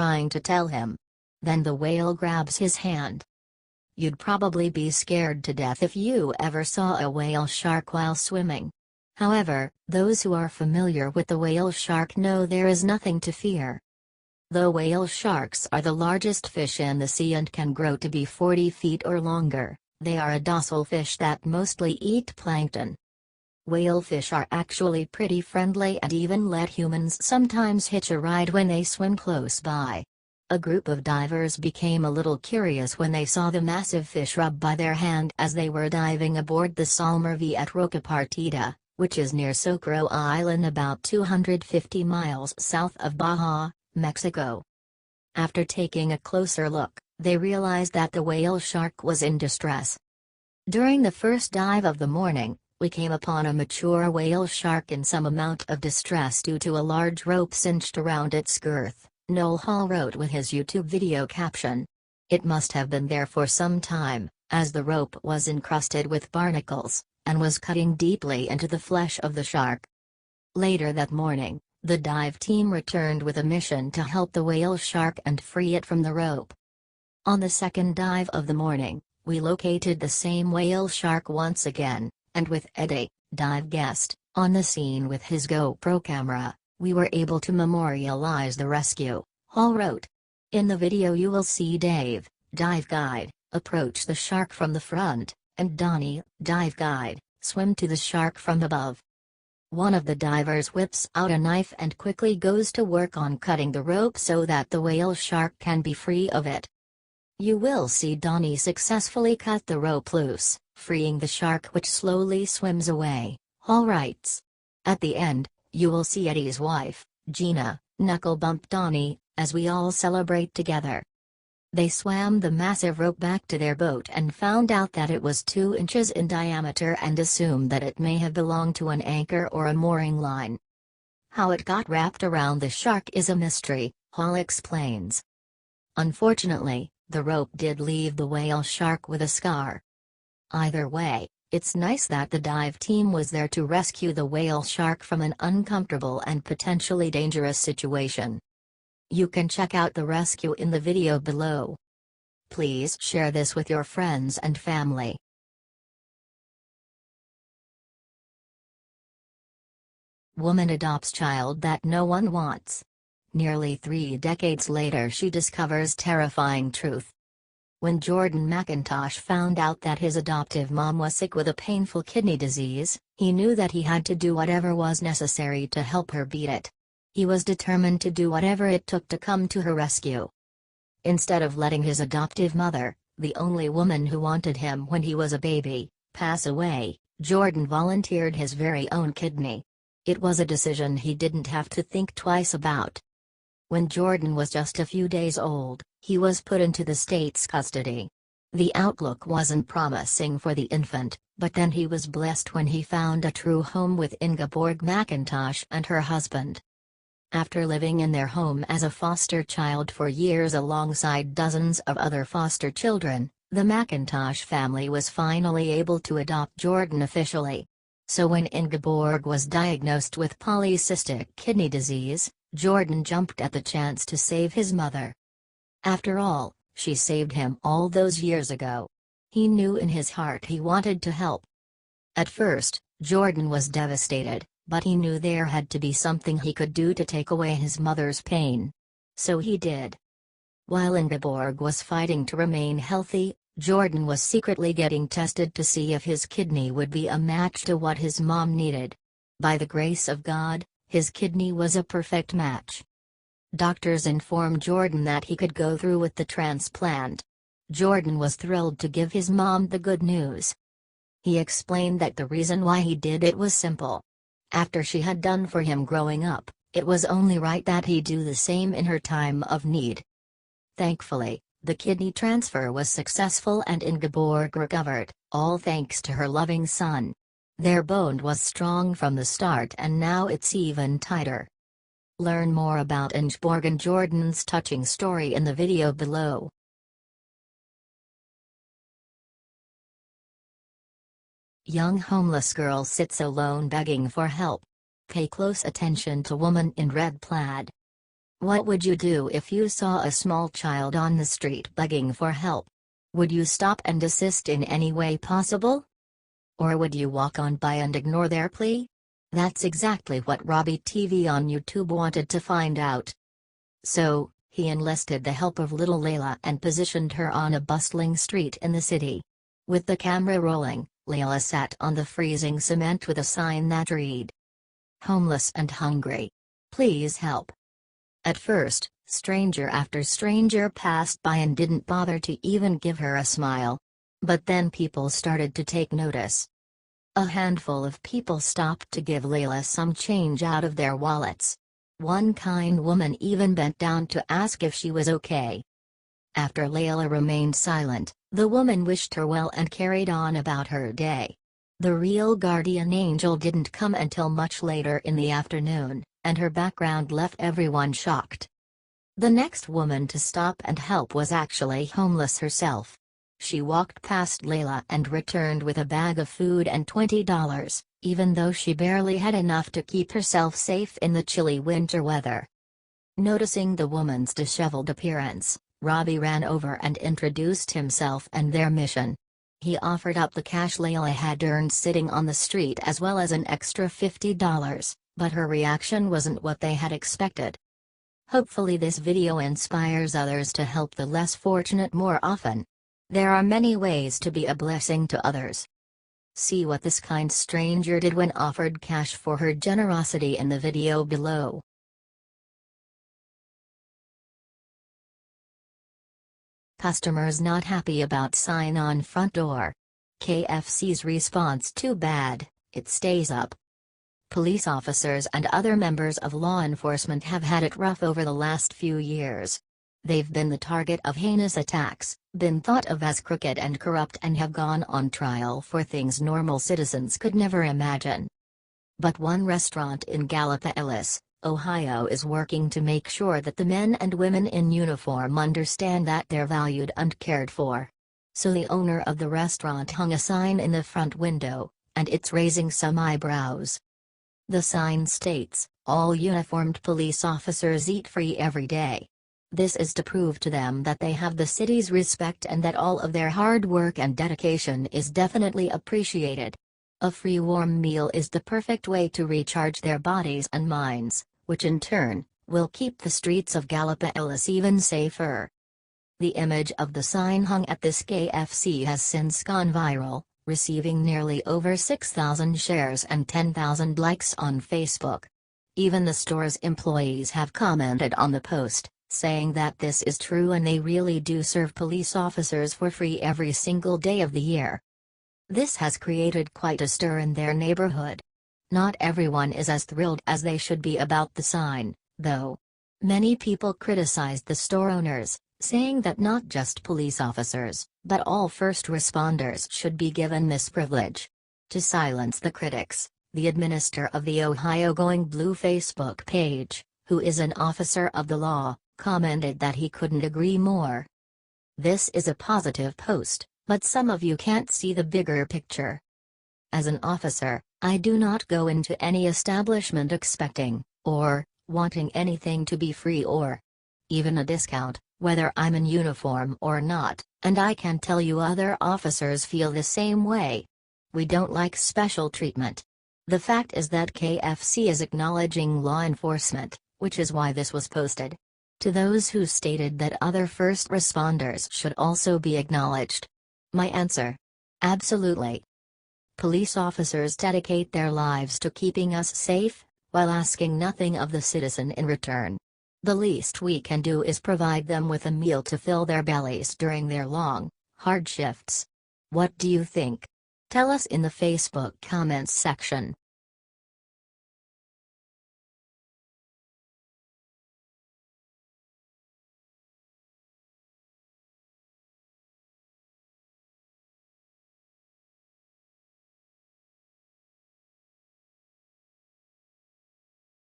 trying to tell him. Then the whale grabs his hand. You'd probably be scared to death if you ever saw a whale shark while swimming. However, those who are familiar with the whale shark know there is nothing to fear. Though whale sharks are the largest fish in the sea and can grow to be 40 feet or longer, they are a docile fish that mostly eat plankton. Whalefish are actually pretty friendly and even let humans sometimes hitch a ride when they swim close by. A group of divers became a little curious when they saw the massive fish rub by their hand as they were diving aboard the Salmer V at Roca Partida, which is near Socorro Island about 250 miles south of Baja, Mexico. After taking a closer look, they realized that the whale shark was in distress. During the first dive of the morning, we came upon a mature whale shark in some amount of distress due to a large rope cinched around its girth, Noel Hall wrote with his YouTube video caption. It must have been there for some time, as the rope was encrusted with barnacles, and was cutting deeply into the flesh of the shark. Later that morning, the dive team returned with a mission to help the whale shark and free it from the rope. On the second dive of the morning, we located the same whale shark once again, and with Eddie, dive guest, on the scene with his GoPro camera, we were able to memorialize the rescue, Hall wrote. In the video you will see Dave, dive guide, approach the shark from the front, and Donnie, dive guide, swim to the shark from above. One of the divers whips out a knife and quickly goes to work on cutting the rope so that the whale shark can be free of it. You will see Donnie successfully cut the rope loose, freeing the shark which slowly swims away, Hall writes. At the end, you will see Eddie's wife, Gina, knuckle bump Donnie, as we all celebrate together. They swam the massive rope back to their boat and found out that it was 2 inches in diameter and assumed that it may have belonged to an anchor or a mooring line. How it got wrapped around the shark is a mystery, Hall explains. Unfortunately, the rope did leave the whale shark with a scar. Either way, it's nice that the dive team was there to rescue the whale shark from an uncomfortable and potentially dangerous situation. You can check out the rescue in the video below. Please share this with your friends and family. Woman adopts child that no one wants. Nearly 3 decades later she discovers terrifying truth. When Jordan McIntosh found out that his adoptive mom was sick with a painful kidney disease, he knew that he had to do whatever was necessary to help her beat it. He was determined to do whatever it took to come to her rescue. Instead of letting his adoptive mother, the only woman who wanted him when he was a baby, pass away, Jordan volunteered his very own kidney. It was a decision he didn't have to think twice about. When Jordan was just a few days old, he was put into the state's custody. The outlook wasn't promising for the infant, but then he was blessed when he found a true home with Ingeborg McIntosh and her husband. After living in their home as a foster child for years alongside dozens of other foster children, the McIntosh family was finally able to adopt Jordan officially. So when Ingeborg was diagnosed with polycystic kidney disease, Jordan jumped at the chance to save his mother. After all, she saved him all those years ago. He knew in his heart he wanted to help. At first, Jordan was devastated, but he knew there had to be something he could do to take away his mother's pain. So he did. While Ingeborg was fighting to remain healthy, Jordan was secretly getting tested to see if his kidney would be a match to what his mom needed. By the grace of God, his kidney was a perfect match. Doctors informed Jordan that he could go through with the transplant. Jordan was thrilled to give his mom the good news. He explained that the reason why he did it was simple. After she had done for him growing up, it was only right that he do the same in her time of need. Thankfully, the kidney transfer was successful and Ingeborg recovered, all thanks to her loving son. Their bond was strong from the start and now it's even tighter. Learn more about Ingeborg and Jordan's touching story in the video below. Young homeless girl sits alone begging for help. Pay close attention to woman in red plaid. What would you do if you saw a small child on the street begging for help? Would you stop and assist in any way possible? Or would you walk on by and ignore their plea? That's exactly what Robbie TV on YouTube wanted to find out. So, he enlisted the help of little Layla and positioned her on a bustling street in the city. With the camera rolling, Layla sat on the freezing cement with a sign that read, "Homeless and hungry. Please help." At first, stranger after stranger passed by and didn't bother to even give her a smile. But then people started to take notice. A handful of people stopped to give Layla some change out of their wallets. One kind woman even bent down to ask if she was okay. After Layla remained silent, the woman wished her well and carried on about her day. The real guardian angel didn't come until much later in the afternoon, and her background left everyone shocked. The next woman to stop and help was actually homeless herself. She walked past Layla and returned with a bag of food and $20, even though she barely had enough to keep herself safe in the chilly winter weather. Noticing the woman's disheveled appearance, Robbie ran over and introduced himself and their mission. He offered up the cash Layla had earned sitting on the street as well as an extra $50, but her reaction wasn't what they had expected. Hopefully this video inspires others to help the less fortunate more often. There are many ways to be a blessing to others. See what this kind stranger did when offered cash for her generosity in the video below. Customers not happy about sign on front door. KFC's response: too bad, it stays up. Police officers and other members of law enforcement have had it rough over the last few years. They've been the target of heinous attacks, been thought of as crooked and corrupt, and have gone on trial for things normal citizens could never imagine. But one restaurant in Gallipolis, Ohio is working to make sure that the men and women in uniform understand that they're valued and cared for. So the owner of the restaurant hung a sign in the front window, and it's raising some eyebrows. The sign states, "All uniformed police officers eat free every day." This is to prove to them that they have the city's respect and that all of their hard work and dedication is definitely appreciated. A free warm meal is the perfect way to recharge their bodies and minds, which in turn will keep the streets of Gallipolis even safer. The image of the sign hung at this KFC has since gone viral, receiving nearly over 6,000 shares and 10,000 likes on Facebook. Even the store's employees have commented on the post, saying that this is true and they really do serve police officers for free every single day of the year. This has created quite a stir in their neighborhood. Not everyone is as thrilled as they should be about the sign, though. Many people criticized the store owners, saying that not just police officers, but all first responders should be given this privilege. To silence the critics, the administrator of the Ohio Going Blue Facebook page, who is an officer of the law, commented that he couldn't agree more. This is a positive post, but some of you can't see the bigger picture. As an officer, I do not go into any establishment expecting, or wanting anything to be free or even a discount, whether I'm in uniform or not, and I can tell you other officers feel the same way. We don't like special treatment. The fact is that KFC is acknowledging law enforcement, which is why this was posted. To those who stated that other first responders should also be acknowledged, my answer: absolutely. Police officers dedicate their lives to keeping us safe, while asking nothing of the citizen in return. The least we can do is provide them with a meal to fill their bellies during their long, hard shifts. What do you think? Tell us in the Facebook comments section.